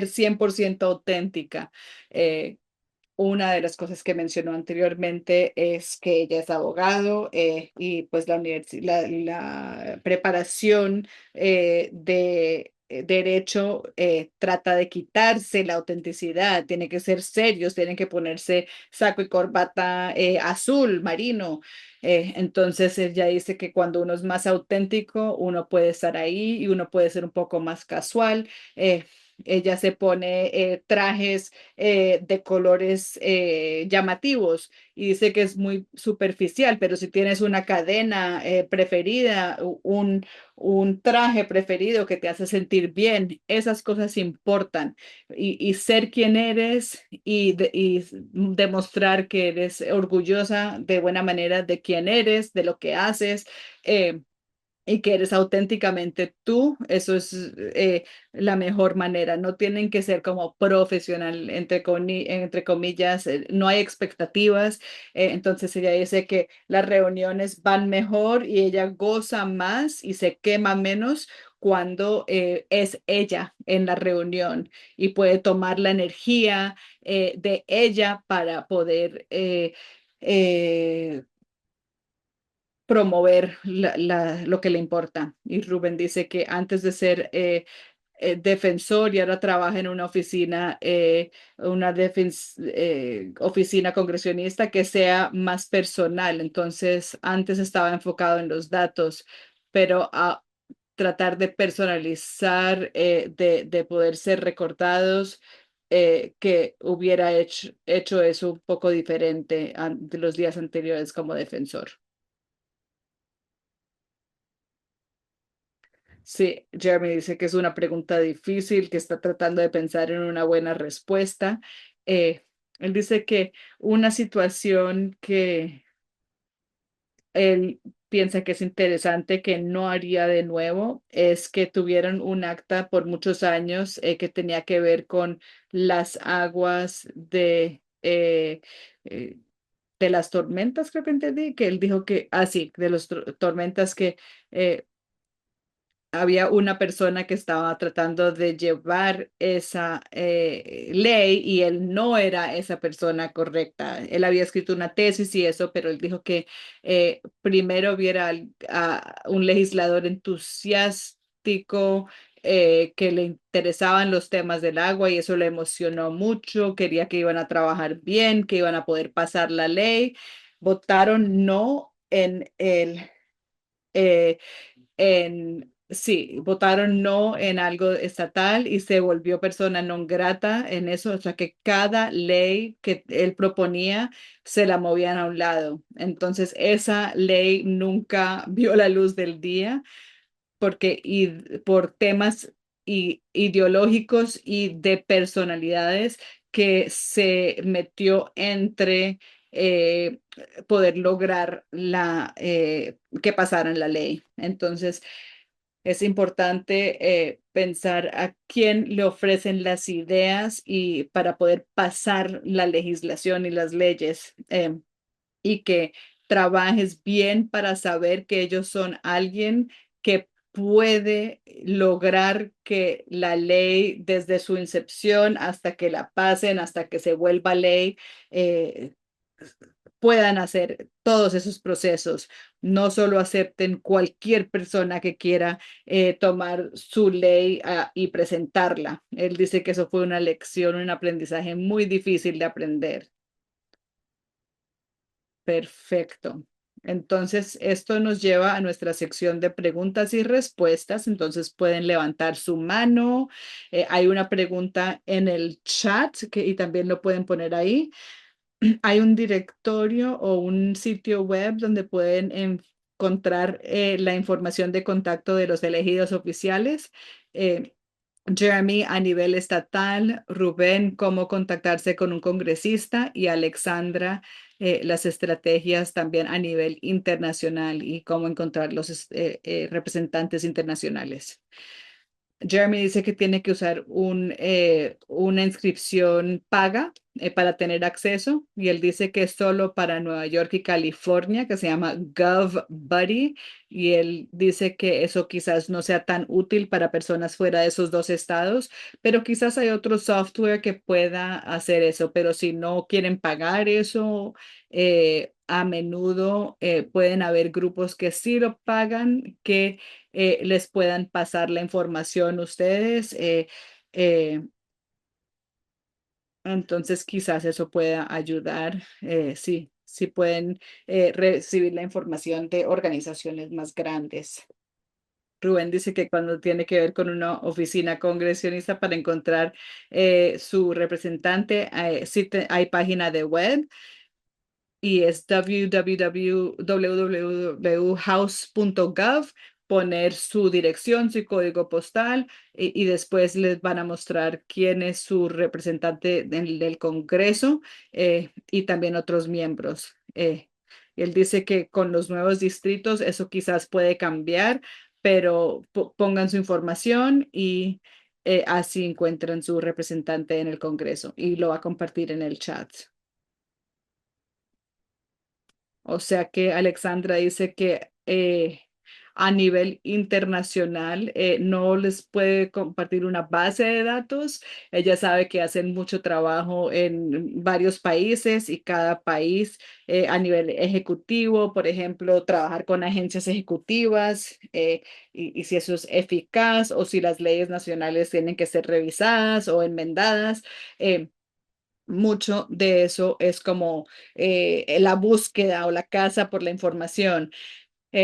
100% auténtica. eh, una de las cosas que mencionó anteriormente es que ella es abogado y pues la preparación de derecho trata de quitarse la autenticidad, tiene que ser serios, tienen que ponerse saco y corbata azul marino. Entonces ella dice que cuando uno es más auténtico, uno puede estar ahí y uno puede ser un poco más casual. ella se pone trajes de colores llamativos y dice que es muy superficial, pero si tienes una cadena preferida, un traje preferido que te hace sentir bien, esas cosas importan. Y ser quien eres y demostrar que eres orgullosa de buena manera de quién eres, de lo que haces. eh, y que eres auténticamente tú, eso es la mejor manera. No tienen que ser como profesional, entre comillas, no hay expectativas. Entonces ella dice que las reuniones van mejor y ella goza más y se quema menos cuando es ella en la reunión y puede tomar la energía de ella para poder eh, promover lo que le importa. Y Rubén dice que antes de ser defensor y ahora trabaja en una oficina congresionista que sea más personal. Entonces, antes estaba enfocado en los datos, pero a tratar de personalizar, de poder ser recordados. Que hubiera hecho eso un poco diferente de los días anteriores como defensor. Sí, Jeremy dice que es una pregunta difícil, que está tratando de pensar en una buena respuesta. Eh, Él dice que una situación que él piensa que es interesante, que no haría de nuevo, es que tuvieron un acta por muchos años que tenía que ver con las aguas eh, de las tormentas, creo que entendí, que él dijo que, sí, de las tormentas que eh, había una persona que estaba tratando de llevar esa ley y él no era esa persona correcta. Él había escrito una tesis y eso, pero él dijo que primero viera a un legislador entusiástico que le interesaban los temas del agua y eso le emocionó mucho. Quería que iban a trabajar bien, que iban a poder pasar la ley. Votaron no eh, sí, votaron no en algo estatal y se volvió persona non grata en eso, o sea que cada ley que él proponía se la movían a un lado. Entonces, esa ley nunca vio la luz del día porque por temas ideológicos y de personalidades que se metió entre poder lograr que pasaran la ley. Entonces, es importante pensar a quién le ofrecen las ideas y para poder pasar la legislación y las leyes. Y que trabajes bien para saber que ellos son alguien que puede lograr que la ley desde su incepción hasta que la pasen, hasta que se vuelva ley, eh, puedan hacer todos esos procesos. No solo acepten cualquier persona que quiera tomar su ley y presentarla. Él dice que eso fue una lección, un aprendizaje muy difícil de aprender. Perfecto. Entonces, esto nos lleva a nuestra sección de preguntas y respuestas. Entonces, pueden levantar su mano. Hay una pregunta en el chat y también lo pueden poner ahí. Hay un directorio o un sitio web donde pueden encontrar la información de contacto de los elegidos oficiales. Eh, Jeremy a nivel estatal, Rubén, cómo contactarse con un congresista y Alexandra, las estrategias también a nivel internacional y cómo encontrar los representantes internacionales. Jeremy dice que tiene que usar una inscripción paga para tener acceso y él dice que es solo para Nueva York y California, que se llama GovBuddy y él dice que eso quizás no sea tan útil para personas fuera de esos dos estados, pero quizás hay otro software que pueda hacer eso, pero si no quieren pagar eso, a menudo pueden haber grupos que sí lo pagan, que les puedan pasar la información ustedes. Eh, entonces, quizás eso pueda ayudar. Sí, sí pueden recibir la información de organizaciones más grandes. Rubén dice que cuando tiene que ver con una oficina congresionista para encontrar su representante, hay página de web y es www.house.gov, poner su dirección, su código postal y después les van a mostrar quién es su representante del Congreso y también otros miembros. Él dice que con los nuevos distritos eso quizás puede cambiar, pero pongan su información y así encuentran su representante en el Congreso y lo va a compartir en el chat. O sea que Alexandra dice que a nivel internacional no les puede compartir una base de datos. Ella sabe que hacen mucho trabajo en varios países y cada país a nivel ejecutivo, por ejemplo, trabajar con agencias ejecutivas y si eso es eficaz o si las leyes nacionales tienen que ser revisadas o enmendadas. Mucho de eso es como la búsqueda o la caza por la información.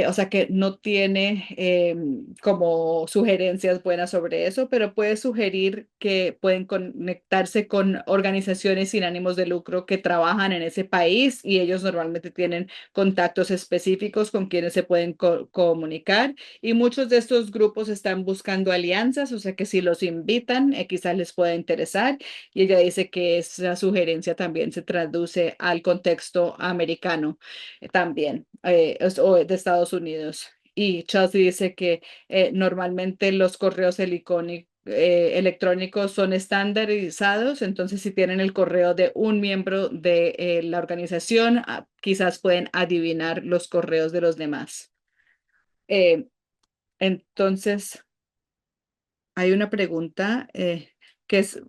O sea que no tiene como sugerencias buenas sobre eso, pero puede sugerir que pueden conectarse con organizaciones sin ánimos de lucro que trabajan en ese país y ellos normalmente tienen contactos específicos con quienes se pueden comunicar y muchos de estos grupos están buscando alianzas, o sea que si los invitan, quizás les pueda interesar y ella dice que esa sugerencia también se traduce al contexto americano también, o de Estados Unidos. Y Chelsea dice que normalmente los correos electrónicos son estandarizados, entonces si tienen el correo de un miembro de la organización, quizás pueden adivinar los correos de los demás. Eh, entonces, hay una pregunta que es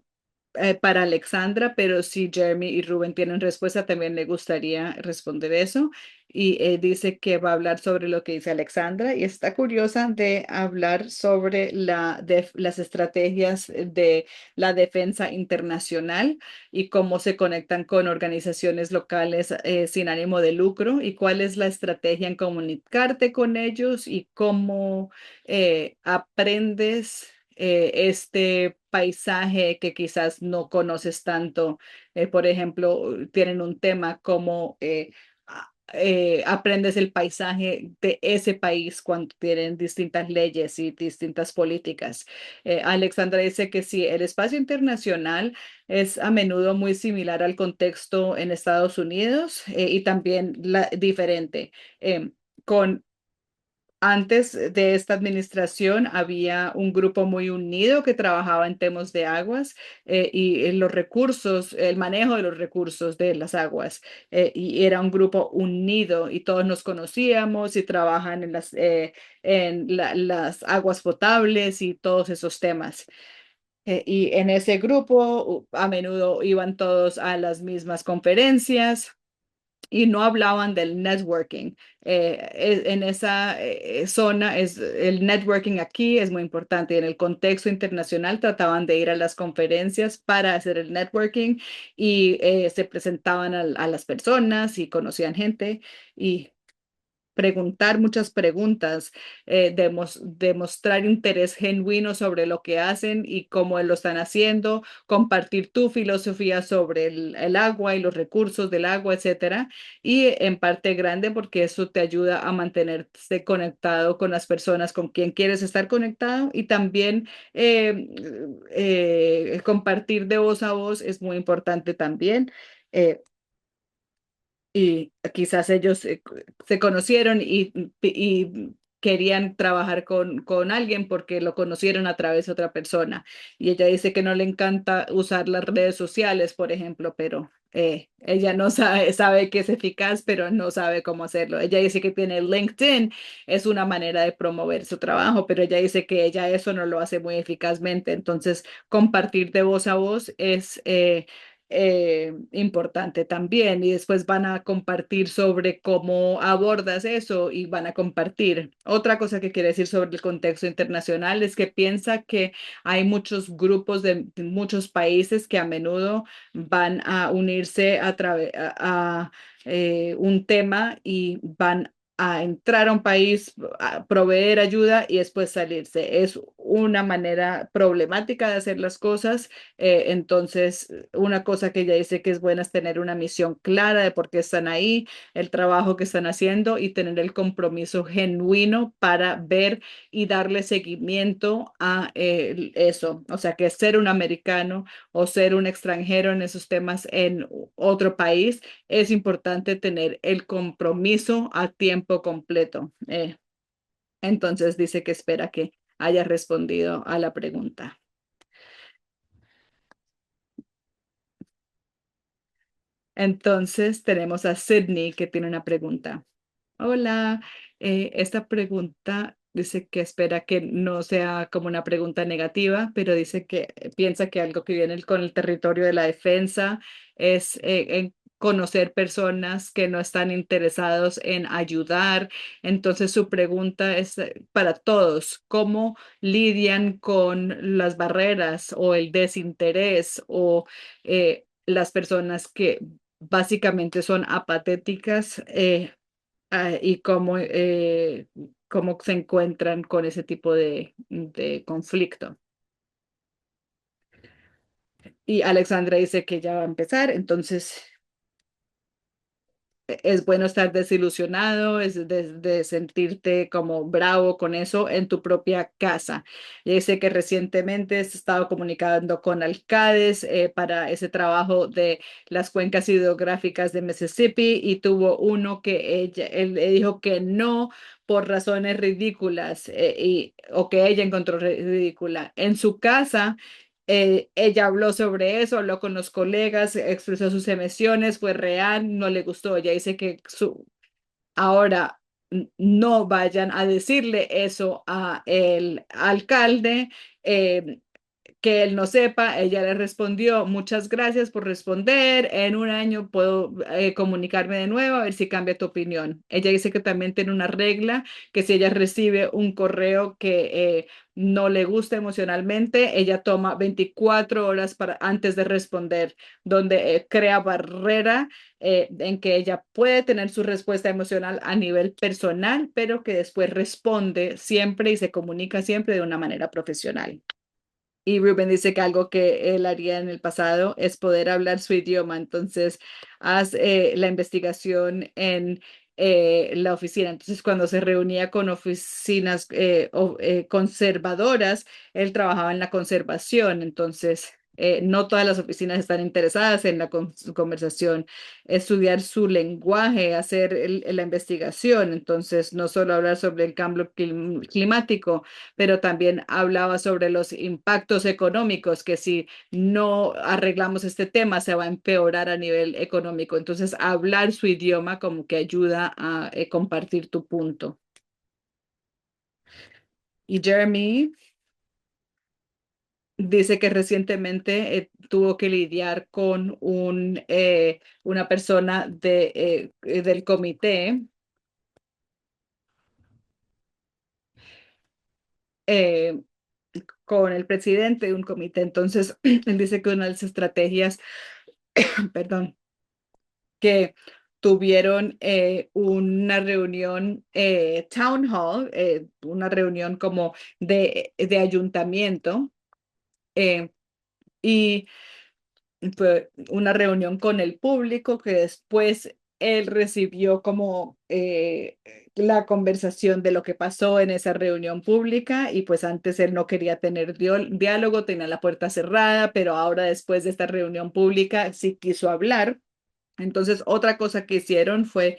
para Alexandra, pero si Jeremy y Rubén tienen respuesta, también le gustaría responder eso. Y dice que va a hablar sobre lo que dice Alexandra y está curiosa de hablar sobre las estrategias de la defensa internacional y cómo se conectan con organizaciones locales sin ánimo de lucro y cuál es la estrategia en comunicarte con ellos y cómo aprendes este paisaje que quizás no conoces tanto. Por ejemplo, tienen un tema como aprendes el paisaje de ese país cuando tienen distintas leyes y distintas políticas. Alexandra dice que sí, el espacio internacional es a menudo muy similar al contexto en Estados Unidos y también diferente. Con Antes de esta administración había un grupo muy unido que trabajaba en temas de aguas y en los recursos, el manejo de los recursos de las aguas. Y era un grupo unido y todos nos conocíamos y trabajan en las aguas potables y todos esos temas. Y en ese grupo a menudo iban todos a las mismas conferencias y no hablaban del networking. En esa zona el networking aquí es muy importante. En el contexto internacional trataban de ir a las conferencias para hacer el networking y se presentaban a las personas y conocían gente y preguntar muchas preguntas, demostrar interés genuino sobre lo que hacen y cómo lo están haciendo, compartir tu filosofía sobre el agua y los recursos del agua, etcétera. Y en parte grande porque eso te ayuda a mantenerte conectado con las personas con quien quieres estar conectado y también compartir de voz a voz es muy importante también. Eh, y quizás ellos se conocieron y querían trabajar con alguien porque lo conocieron a través de otra persona. Y ella dice que no le encanta usar las redes sociales, por ejemplo, pero ella no sabe que es eficaz, pero no sabe cómo hacerlo. Ella dice que tiene LinkedIn, es una manera de promover su trabajo, pero ella dice que ella eso no lo hace muy eficazmente. Entonces, compartir de voz a voz es importante también y después van a compartir sobre cómo abordas eso y van a compartir. Otra cosa que quiere decir sobre el contexto internacional es que piensa que hay muchos grupos de muchos países que a menudo van a unirse a través a un tema y van a entrar a un país, a proveer ayuda y después salirse. Es una manera problemática de hacer las cosas. Entonces, una cosa que ella dice que es buena es tener una misión clara de por qué están ahí, el trabajo que están haciendo y tener el compromiso genuino para ver y darle seguimiento a eso. O sea, que ser un americano o ser un extranjero en esos temas en otro país es importante tener el compromiso a tiempo completo. Entonces dice que espera que haya respondido a la pregunta. Entonces tenemos a Sydney que tiene una pregunta. Hola, esta pregunta dice que espera que no sea como una pregunta negativa, pero dice que piensa que algo que viene con el territorio de la defensa es en conocer personas que no están interesados en ayudar. Entonces su pregunta es para todos, ¿cómo lidian con las barreras o el desinterés o las personas que básicamente son apatéticas? Y cómo se encuentran con ese tipo de conflicto. Y Alexandra dice que ya va a empezar, entonces es bueno estar desilusionado, es de sentirte como bravo con eso en tu propia casa. Y dice que recientemente se ha estado comunicando con alcaldes para ese trabajo de las cuencas hidrográficas de Mississippi y tuvo uno que él le dijo que no por razones ridículas o que ella encontró ridícula. En su casa ella habló sobre eso, habló con los colegas, expresó sus emociones, fue real, no le gustó. Ella dice que ahora no vayan a decirle eso a el alcalde. eh, que él no sepa, ella le respondió, muchas gracias por responder, en un año puedo comunicarme de nuevo a ver si cambia tu opinión. Ella dice que también tiene una regla, que si ella recibe un correo que no le gusta emocionalmente, ella toma 24 horas antes de responder, donde crea barrera en que ella puede tener su respuesta emocional a nivel personal, pero que después responde siempre y se comunica siempre de una manera profesional. Y Ruben dice que algo que él haría en el pasado es poder hablar su idioma. Entonces, haz la investigación en la oficina. Entonces, cuando se reunía con oficinas conservadoras, él trabajaba en la conservación. Entonces, no todas las oficinas están interesadas en la conversación, estudiar su lenguaje, hacer la investigación. Entonces, no solo hablar sobre el cambio climático, pero también hablaba sobre los impactos económicos, que si no arreglamos este tema se va a empeorar a nivel económico. Entonces, hablar su idioma como que ayuda a compartir tu punto. Y Jeremy dice que recientemente tuvo que lidiar con una persona del comité. eh, con el presidente de un comité. Entonces, él dice que una de las estrategias, perdón, que tuvieron una reunión town hall, una reunión como de ayuntamiento, eh, y fue una reunión con el público que después él recibió como la conversación de lo que pasó en esa reunión pública y pues antes él no quería tener diálogo, tenía la puerta cerrada, pero ahora después de esta reunión pública sí quiso hablar. Entonces, otra cosa que hicieron fue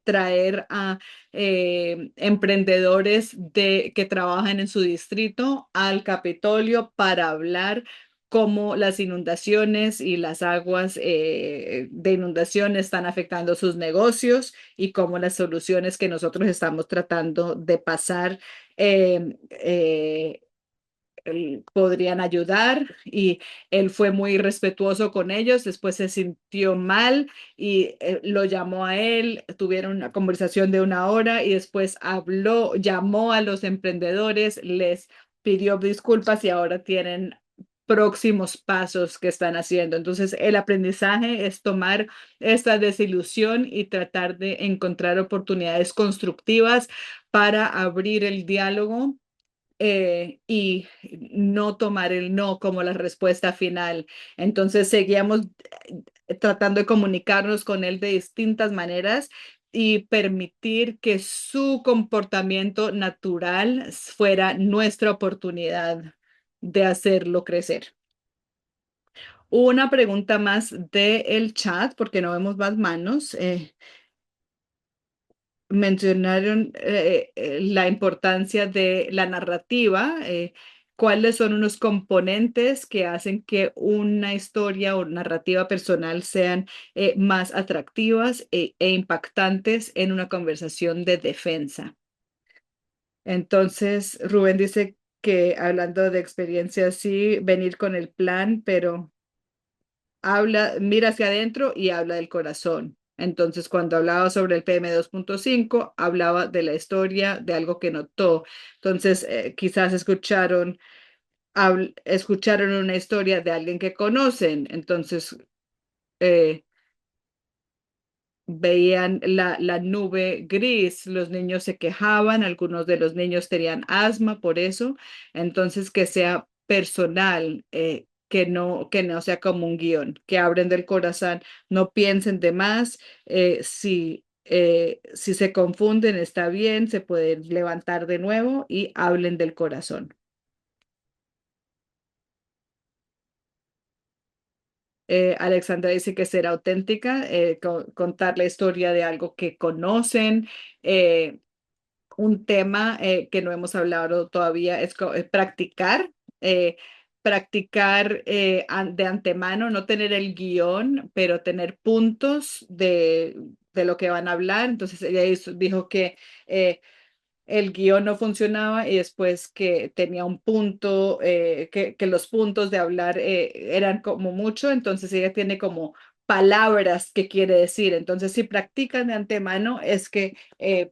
traer a emprendedores que trabajan en su distrito al Capitolio para hablar cómo las inundaciones y las aguas de inundación están afectando sus negocios y cómo las soluciones que nosotros estamos tratando de pasar podrían ayudar y él fue muy respetuoso con ellos, después se sintió mal y lo llamó a él, tuvieron una conversación de una hora y después llamó a los emprendedores, les pidió disculpas y ahora tienen próximos pasos que están haciendo. Entonces, el aprendizaje es tomar esta desilusión y tratar de encontrar oportunidades constructivas para abrir el diálogo y no tomar el no como la respuesta final. Entonces seguíamos tratando de comunicarnos con él de distintas maneras y permitir que su comportamiento natural fuera nuestra oportunidad de hacerlo crecer. Una pregunta más del chat, porque no vemos más manos. Mencionaron la importancia de la narrativa. ¿Cuáles son unos componentes que hacen que una historia o narrativa personal sean más atractivas e impactantes en una conversación de defensa? Entonces, Rubén dice que hablando de experiencia, sí, venir con el plan, pero habla, mira hacia adentro y habla del corazón. Entonces, cuando hablaba sobre el PM2.5, hablaba de la historia, de algo que notó. Entonces, quizás escucharon una historia de alguien que conocen. Entonces, eh, veían la nube gris, los niños se quejaban, algunos de los niños tenían asma por eso, entonces que sea personal, que no sea como un guión, que abren del corazón, no piensen de más, si se confunden está bien, se pueden levantar de nuevo y hablen del corazón. Alexandra dice que ser auténtica, contar la historia de algo que conocen. Un tema que no hemos hablado todavía es practicar, eh, practicar de antemano, no tener el guión, pero tener puntos de lo que van a hablar. Entonces ella dijo que el guión no funcionaba y después que tenía un punto, que los puntos de hablar eran como mucho, entonces ella tiene como palabras que quiere decir. Entonces, si practicas de antemano, es que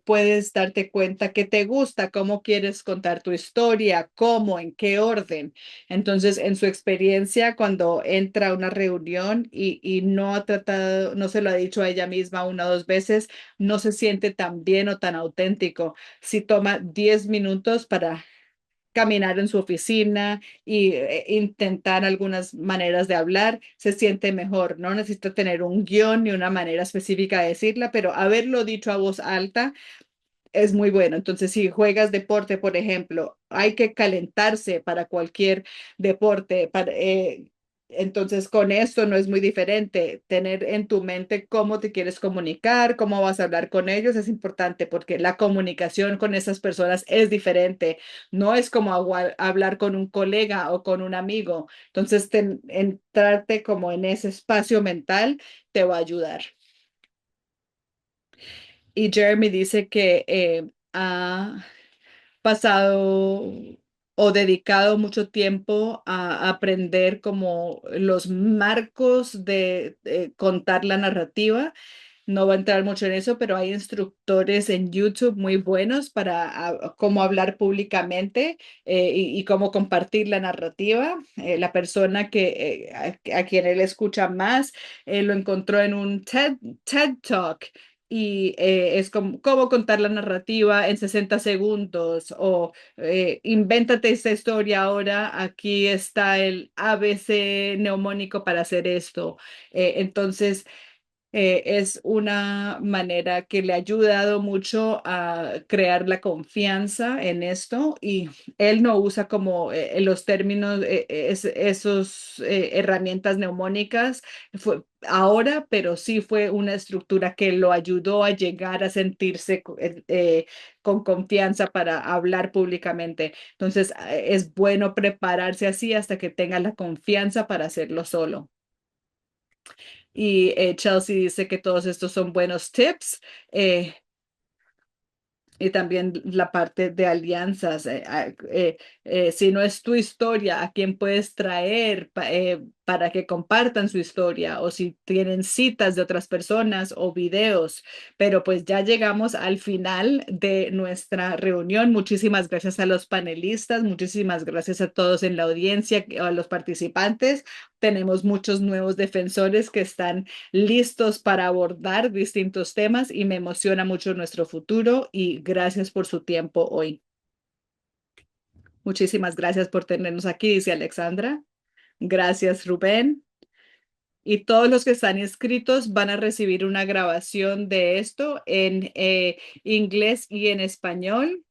puedes darte cuenta que te gusta, cómo quieres contar tu historia, cómo, en qué orden. Entonces, en su experiencia, cuando entra a una reunión y no ha tratado, no se lo ha dicho a ella misma una o dos veces, no se siente tan bien o tan auténtico si toma 10 minutos para caminar en su oficina y intentar algunas maneras de hablar, se siente mejor. No necesita tener un guión ni una manera específica de decirla, pero haberlo dicho a voz alta es muy bueno. Entonces, si juegas deporte, por ejemplo, hay que calentarse para cualquier deporte. Entonces, con esto no es muy diferente. Tener en tu mente cómo te quieres comunicar, cómo vas a hablar con ellos es importante porque la comunicación con esas personas es diferente. No es como hablar con un colega o con un amigo. Entonces, entrarte como en ese espacio mental te va a ayudar. Y Jeremy dice que ha pasado o dedicado mucho tiempo a aprender como los marcos de contar la narrativa. No va a entrar mucho en eso, pero hay instructores en YouTube muy buenos para cómo hablar públicamente y cómo compartir la narrativa. La persona a quien él escucha más lo encontró en un TED Talk y es como cómo contar la narrativa en 60 segundos o invéntate esta historia ahora, aquí está el ABC neumónico para hacer esto. Entonces, es una manera que le ha ayudado mucho a crear la confianza en esto y él no usa como los términos, esos herramientas neumónicas ahora, pero sí fue una estructura que lo ayudó a llegar a sentirse con confianza para hablar públicamente. Entonces, es bueno prepararse así hasta que tenga la confianza para hacerlo solo. Y Chelsea dice que todos estos son buenos tips. Y también la parte de alianzas. Si no es tu historia, ¿a quién puedes traer? para que compartan su historia o si tienen citas de otras personas o videos. Pero pues ya llegamos al final de nuestra reunión. Muchísimas gracias a los panelistas, muchísimas gracias a todos en la audiencia, a los participantes. Tenemos muchos nuevos defensores que están listos para abordar distintos temas y me emociona mucho nuestro futuro y gracias por su tiempo hoy. Muchísimas gracias por tenernos aquí, dice Alexandra. Gracias, Rubén. Y todos los que están inscritos van a recibir una grabación de esto en inglés y en español.